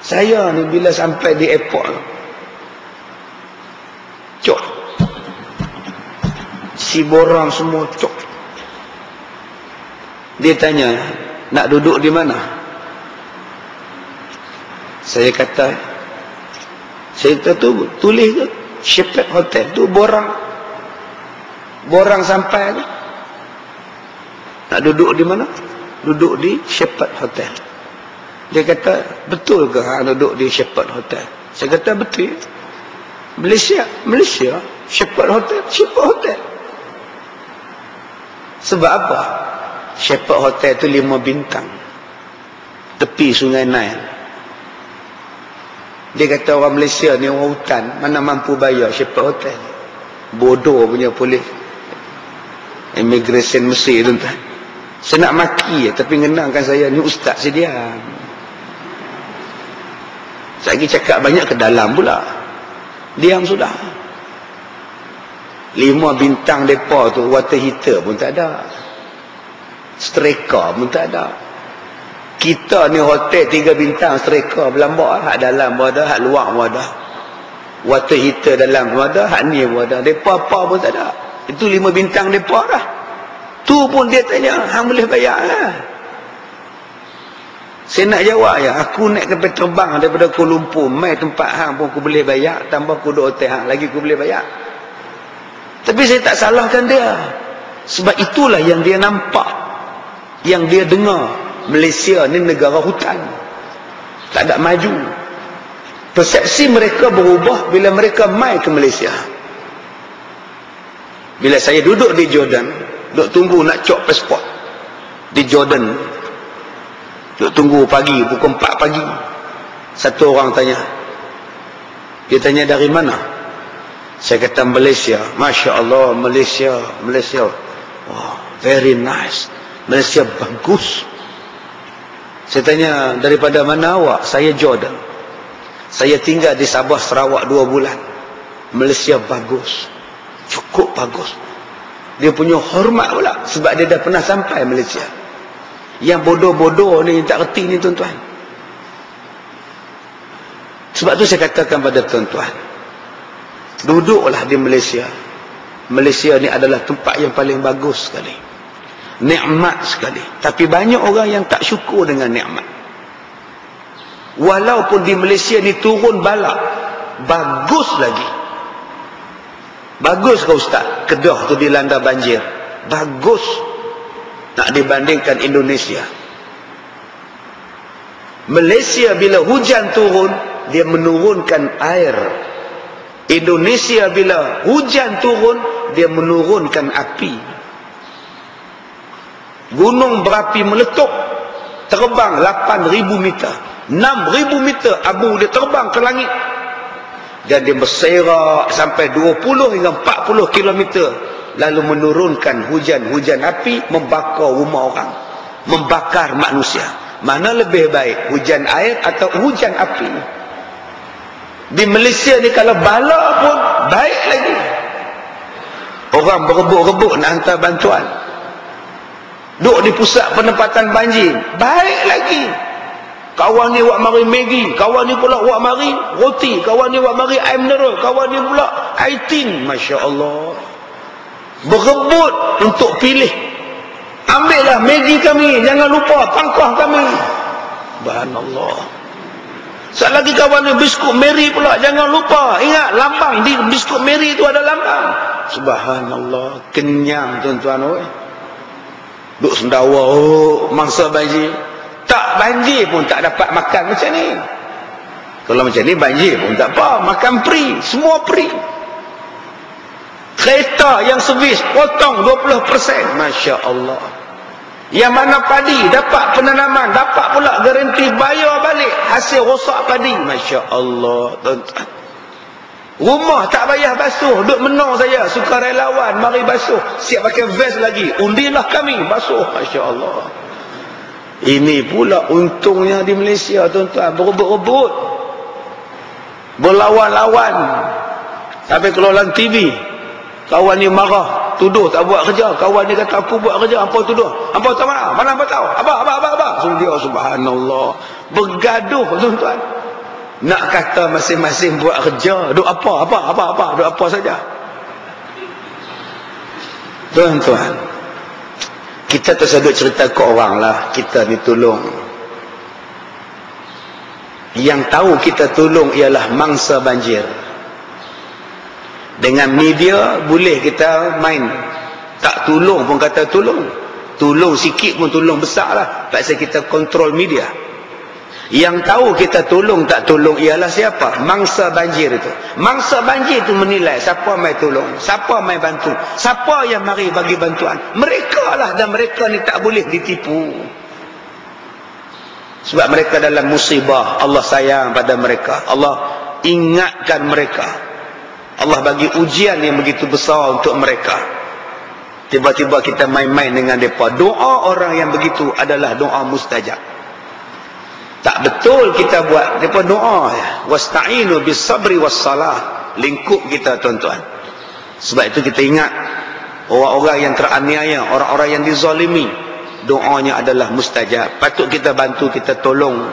Saya ni bila sampai di airport, cok, si borang semua cok. Dia tanya, nak duduk di mana? Saya kata, saya tu tulis tu Shepherd Hotel tu, borang sampai tu. Nak duduk di mana? Duduk di Shepherd Hotel. Dia kata, betul ke nak duduk di Shepherd Hotel? Saya kata, betul. Malaysia, Shepherd Hotel. Sebab apa? Shepherd Hotel tu 5 bintang, tepi Sungai Nile. Dia kata orang Malaysia ni orang hutan, mana mampu bayar Shepherd Hotel. Bodoh punya polis immigration Mesir tu. Saya nak maki tapi ngenangkan saya ni ustaz, saya diam. Saya lagi cakap banyak ke dalam pula, diam sudah. 5 bintang depa tu, water heater pun tak ada, striker pun tak ada. Kita ni hotel 3 bintang, striker berlambak, hak dalam pun ada, hak luar pun ada, water heater dalam pun ada, hak ni pun ada. Depa apa pun tak ada. Itu 5 bintang depa lah. Tu pun dia tanya, hang boleh bayar lah. Saya nak jawab ya, aku naik kapal terbang daripada Kuala Lumpur mai tempat hang pun aku boleh bayar, tambah aku duduk hotel hang lagi aku boleh bayar. Tapi saya tak salahkan dia, sebab itulah yang dia nampak, yang dia dengar. Malaysia ni negara hutan, tak ada maju. Persepsi mereka berubah bila mereka mai ke Malaysia. Bila saya duduk di Jordan, duduk tunggu nak cop pasport di Jordan, duduk tunggu pagi, pukul 4 pagi. Satu orang tanya, dia tanya dari mana? Saya kata Malaysia. Masya Allah, Malaysia. Wow, very nice. Malaysia bagus. Saya tanya, daripada mana awak? Saya Jordan. Saya tinggal di Sabah Sarawak 2 bulan. Malaysia bagus, cukup bagus. Dia punya hormat pula, sebab dia dah pernah sampai Malaysia. Yang bodoh-bodoh ni, tak reti ni tuan-tuan. Sebab tu saya katakan pada tuan-tuan, duduklah di Malaysia. Malaysia ni adalah tempat yang paling bagus sekali, nikmat sekali. Tapi banyak orang yang tak syukur dengan nikmat. Walaupun di Malaysia ni turun bala, bagus lagi. Bagus ke Ustaz? Kedah tu dilanda banjir, bagus nak dibandingkan Indonesia. Malaysia bila hujan turun, dia menurunkan air. Indonesia bila hujan turun, dia menurunkan api. Gunung berapi meletup, terbang 8,000 meter, 6,000 meter abu dia terbang ke langit, dan dia berserak sampai 20 hingga 40 kilometer, lalu menurunkan hujan api, membakar rumah orang, membakar manusia. Mana lebih baik, hujan air atau hujan api? Di Malaysia ni kalau bala pun baik lagi, orang berebut-rebut nak hantar bantuan. Duk di pusat penempatan banjir, baik lagi. Kawan ni wak mari Maggi, kawan ni pula wak mari roti, kawan ni wak mari air mineral, kawan ni pula air tin. Masya Allah, berebut untuk pilih. Ambillah Maggi kami, jangan lupa pangkah kami. Subhanallah. Sekali lagi kawan ni biskut Mary pula, jangan lupa, ingat lambang di biskut Mary tu ada lambang. Subhanallah, kenyang tuan-tuan. Duk sendawa, mangsa banjir. Tak banjir pun tak dapat makan macam ni. Kalau macam ni banjir pun tak apa, makan free, semua free. Kereta yang servis potong 20%. Masya Allah. Yang mana padi dapat penanaman, dapat pula garanti bayar balik hasil rosak padi. Masya Allah tuan-tuan. Rumah tak payah basuh, duk menang saya, sukarelawan mari basuh, siap pakai vest lagi, undilah kami basuh. Masya Allah. Ini pula untungnya di Malaysia tuan-tuan, berebut-rebut, berlawan-lawan. Tapi kalau dalam TV, kawan ni marah, tuduh tak buat kerja, kawan ni kata aku buat kerja, hampa tuduh, hampa tahu mana hampa tahu, apa. Suruh dia, subhanallah, bergaduh tuan-tuan. Nak kata masing-masing buat kerja, duk apa, duk apa saja. Tuan-tuan, kita tersedut cerita ke orang lah, kita ditolong. Yang tahu kita tolong ialah mangsa banjir. Dengan media boleh kita main. Tak tolong pun kata tolong. Tolong sikit pun tolong besar lah. Pasal kita kontrol media. Yang tahu kita tolong tak tolong ialah siapa? Mangsa banjir itu. Mangsa banjir itu menilai siapa mai tolong, siapa mai bantu, siapa yang mari bagi bantuan. Mereka lah, dan mereka ni tak boleh ditipu. Sebab mereka dalam musibah, Allah sayang pada mereka. Allah ingatkan mereka. Allah bagi ujian yang begitu besar untuk mereka. Tiba-tiba kita main-main dengan mereka. Doa orang yang begitu adalah doa mustajab. Tak betul kita buat depa doa ya. Wasta'inu bis sabri was salah. Lingkup kita tuan-tuan. Sebab itu kita ingat orang-orang yang teraniaya, orang-orang yang dizalimi, doanya adalah mustajab. Patut kita bantu, kita tolong.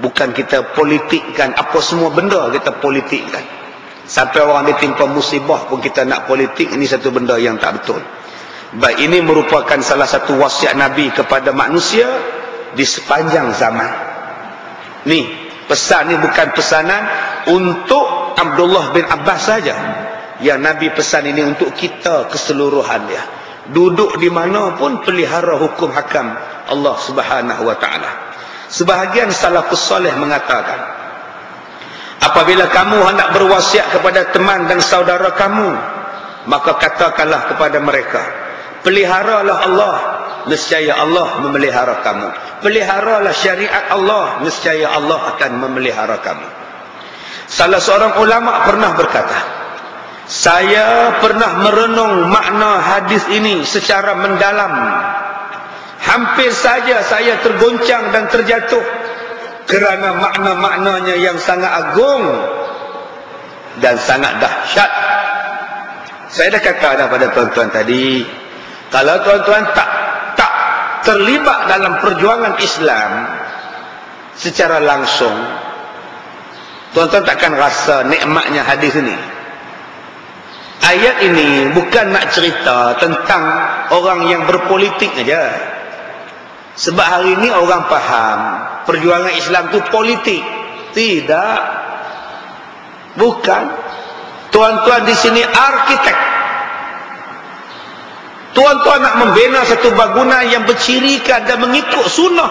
Bukan kita politikkan apa semua benda kita politikkan. Sampai orang ditimpa musibah pun kita nak politik, ini satu benda yang tak betul. Baik, ini merupakan salah satu wasiat Nabi kepada manusia di sepanjang zaman. Ni, pesan ni bukan pesanan untuk Abdullah bin Abbas saja. Yang Nabi pesan ini untuk kita keseluruhan dia. Duduk di mana pun pelihara hukum hakam Allah Subhanahu wa taala. Sebahagian salafus salih mengatakan, apabila kamu hendak berwasiat kepada teman dan saudara kamu, maka katakanlah kepada mereka, peliharalah Allah, nescaya Allah memelihara kamu. Peliharalah syariat Allah, nescaya Allah akan memelihara kamu. Salah seorang ulama pernah berkata, saya pernah merenung makna hadis ini secara mendalam. Hampir saja saya tergoncang dan terjatuh kerana makna-maknanya yang sangat agung dan sangat dahsyat. Saya dah kata dah pada tuan-tuan tadi, kalau tuan-tuan tak terlibat dalam perjuangan Islam secara langsung, tuan-tuan takkan rasa nikmatnya hadis ini. Ayat ini bukan nak cerita tentang orang yang berpolitik saja. Sebab hari ini orang faham perjuangan Islam itu politik. Tidak. Bukan. Tuan-tuan di sini arkitek. Tuan-tuan nak membina satu bangunan yang bercirikan dan mengikut sunnah.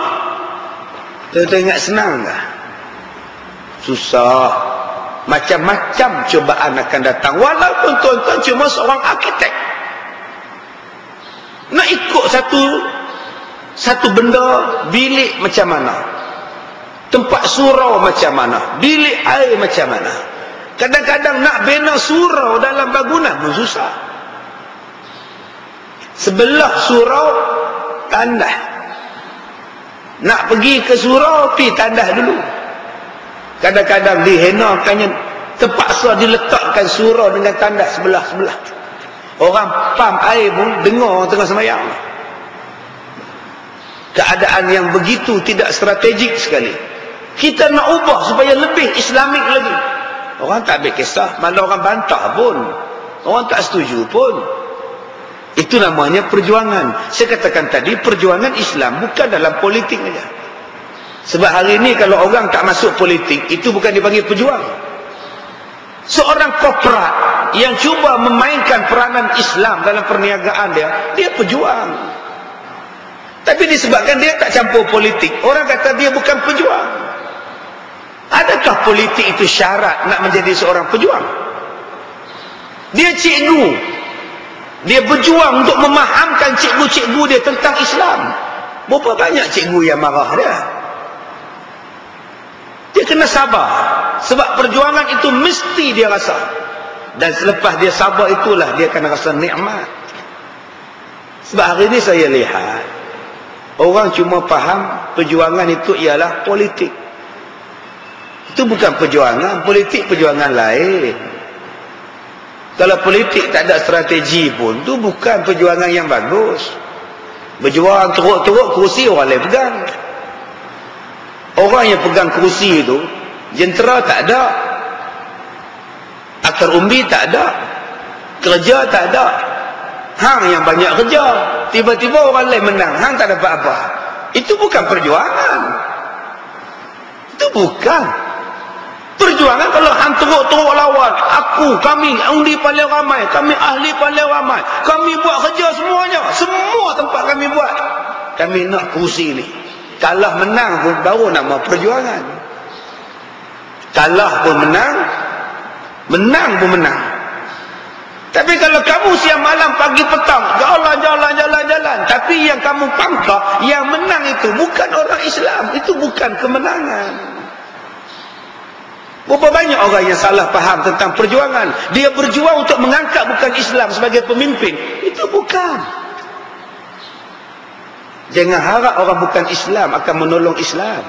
Tuan-tuan ingat senang tak? Susah. Macam-macam cubaan akan datang. Walaupun tuan-tuan cuma seorang arkitek. Nak ikut satu benda, bilik macam mana? Tempat surau macam mana? Bilik air macam mana? Kadang-kadang nak bina surau dalam bangunan pun susah. Sebelah surau tandah. Nak pergi ke surau, pergi tandah dulu. Kadang-kadang dihenakannya, terpaksa diletakkan surau dengan tandah sebelah-sebelah. Orang pam air pun dengar tengah sembahyang. Keadaan yang begitu tidak strategik sekali. Kita nak ubah supaya lebih Islamik lagi. Orang tak ambil kisah, malah orang bantah pun. Orang tak setuju pun. Itu namanya perjuangan. Saya katakan tadi, perjuangan Islam bukan dalam politik saja. Sebab hari ini kalau orang tak masuk politik, itu bukan dipanggil pejuang. Seorang korporat yang cuba memainkan peranan Islam dalam perniagaan dia pejuang. Tapi disebabkan dia tak campur politik, orang kata dia bukan pejuang. Adakah politik itu syarat nak menjadi seorang pejuang? Dia cikgu. Dia berjuang untuk memahamkan cikgu-cikgu dia tentang Islam. Berapa banyak cikgu yang marah dia? Dia kena sabar. Sebab perjuangan itu mesti dia rasa. Dan selepas dia sabar itulah dia akan rasa nikmat. Sebab hari ini saya lihat, orang cuma faham perjuangan itu ialah politik. Itu bukan perjuangan. Politik perjuangan lain. Kalau politik tak ada strategi pun, tu bukan perjuangan yang bagus. Berjuang teruk-teruk, kerusi orang lain pegang. Orang yang pegang kerusi itu, Jentera tak ada, akar umbi tak ada, kerja tak ada. Hang yang banyak kerja, tiba-tiba orang lain menang, hang tak dapat apa. Itu bukan perjuangan. Itu bukan perjuangan. Kalau hang teruk-teruk lawan, kami undi paling ramai, kami ahli paling ramai, kami buat kerja semuanya, semua tempat kami buat, kami nak kursi ni. Kalah menang pun baru nama perjuangan. Kalah pun menang, menang pun menang. Tapi kalau kamu siang malam pagi petang jalan, tapi yang kamu pangkah, yang menang itu bukan orang Islam, itu bukan kemenangan. Berapa banyak orang yang salah faham tentang perjuangan. Dia berjuang untuk mengangkat bukan Islam sebagai pemimpin. Itu bukan. Jangan harap orang bukan Islam akan menolong Islam.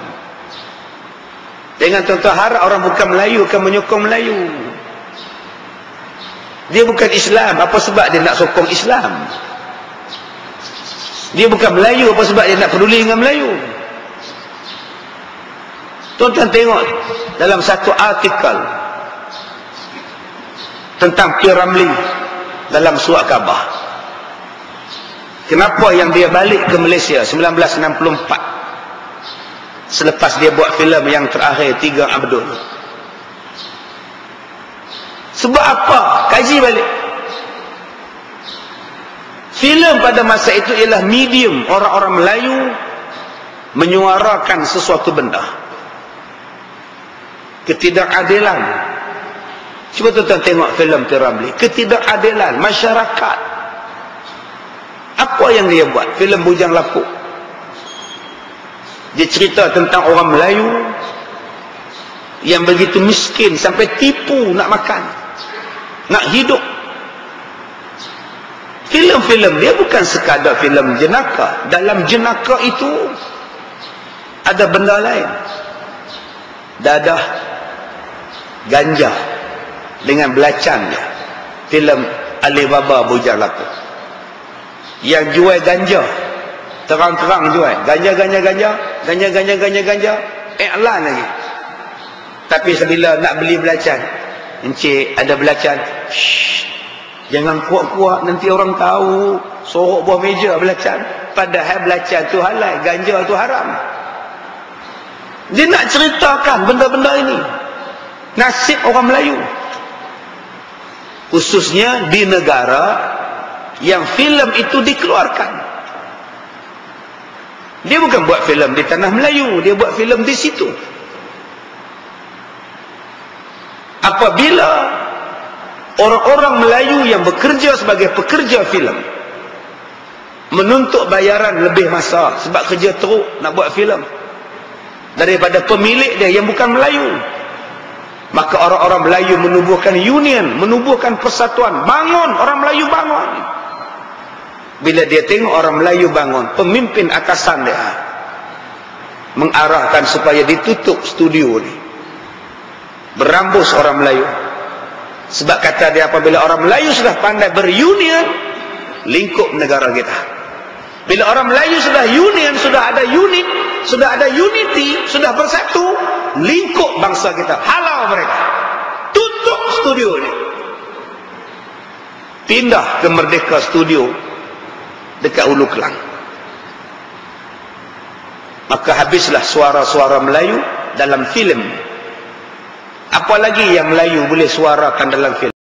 Jangan tuan-tuan harap orang bukan Melayu akan menyokong Melayu. Dia bukan Islam, apa sebab dia nak sokong Islam? Dia bukan Melayu, apa sebab dia nak peduli dengan Melayu? Tuan-tuan tengok dalam satu artikel tentang P. Ramlee dalam Surat Khabar. Kenapa yang dia balik ke Malaysia 1964 selepas dia buat filem yang terakhir Tiga Abdul? Sebab apa? Kaji balik. Filem pada masa itu ialah medium orang-orang Melayu menyuarakan sesuatu benda. Ketidakadilan. Cuba tuan-tuan tengok filem P. Ramlee. Ketidakadilan masyarakat. Apa yang dia buat? Filem Bujang Lapuk. Dia cerita tentang orang Melayu yang begitu miskin sampai tipu nak makan, nak hidup. Filem-filem dia bukan sekadar filem jenaka. Dalam jenaka itu ada benda lain. Dadah, ganja dengan belacannya. Filem Alibaba Bujang Lapuk. Yang jual ganja, terang-terang jual ganja, iklan lagi. Tapi bila nak beli belacan, encik ada belacan, shh, jangan kuat-kuat nanti orang tahu, sorok buah meja belacan. Padahal belacan tu halal, ganja tu haram. Dia nak ceritakan benda-benda ini, nasib orang Melayu, khususnya di negara yang filem itu dikeluarkan. Dia bukan buat filem di tanah Melayu, dia buat filem di situ. Apabila orang-orang Melayu yang bekerja sebagai pekerja filem menuntut bayaran lebih masa sebab kerja teruk nak buat filem daripada pemilik dia yang bukan Melayu, maka orang-orang Melayu menubuhkan union, menubuhkan persatuan, bangun, orang Melayu bangun. Bila dia tengok orang Melayu bangun, pemimpin atasan dia mengarahkan supaya ditutup studio ni, berambus orang Melayu. Sebab kata dia, apabila orang Melayu sudah pandai berunion, lingkup negara kita. Bila orang Melayu sudah union, sudah ada unit, sudah ada unity, sudah bersatu, lingkup bangsa kita. Halau mereka, tutup studio ni, pindah ke Merdeka Studio dekat Ulu Kelang. Maka habislah suara-suara Melayu dalam filem. Apalagi yang Melayu boleh suarakan dalam filem?